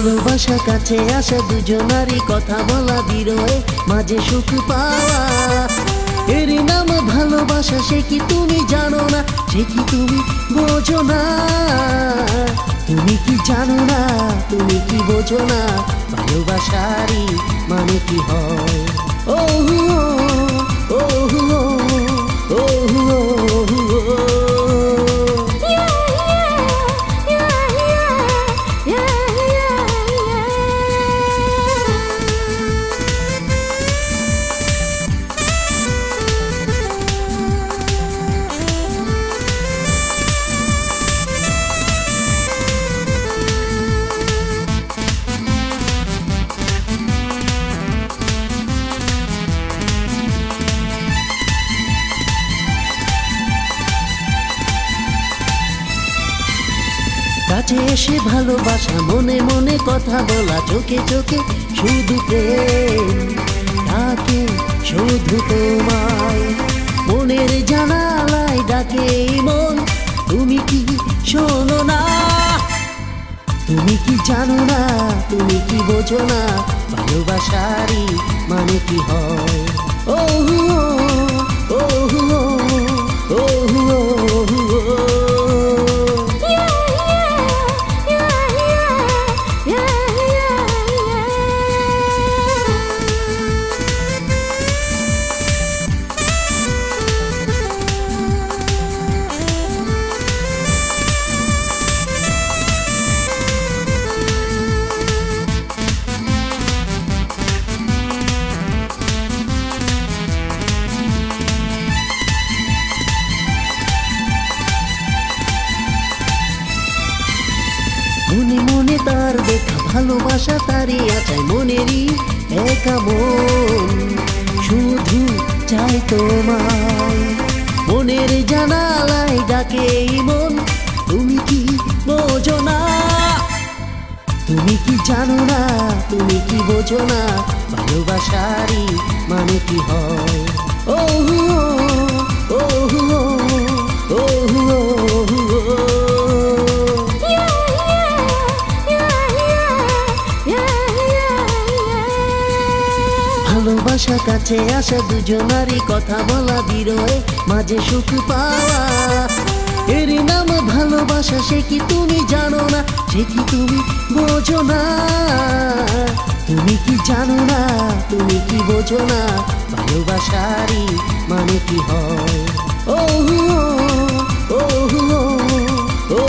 ভালোবাসা কাছে আসা দুজনারই কথা বলা বিরহে মাঝে সুখ পাওয়া, এর নাম ভালোবাসা। সে কি তুমি জানো না, সে কি তুমি বোঝো না? তুমি কি জানো না, তুমি কি বোঝো না? ভালোবাসারই মানে কি হয়? ও ও ও কাছে এসে ভালোবাসা, মনে মনে কথা বলা, চোখে চোখে শুধু প্রেম ডাকে শুধু তোমায়। মনের জানালায় ডাকে মন, তুমি কি শোনো না? তুমি কি জানো না, তুমি কি বোঝো না? ভালোবাসারই মানে কি হয়? ও ও ও মনে মনে তার দেখা ভালোবাসা, তারই আছে মনেরই একা মন, শুধু চাই তোমায়। মনের জানালায় ডাকে মন, তুমি কি বোঝো না? তুমি কি জানো না, তুমি কি বোঝো না? ভালোবাসারই মানে কি হয়? ও ও ও ভালোবাসা কাছে আসা দুজনারই কথা বলা বিরহে মাঝে সুখ পাওয়া, এর নাম ভালোবাসা। সে কি তুমি জানো না, সে কি তুমি বোঝো না? তুমি কি জানো না, তুমি কি বোঝো না? ভালোবাসারই মানে কি হয়? ও ও ও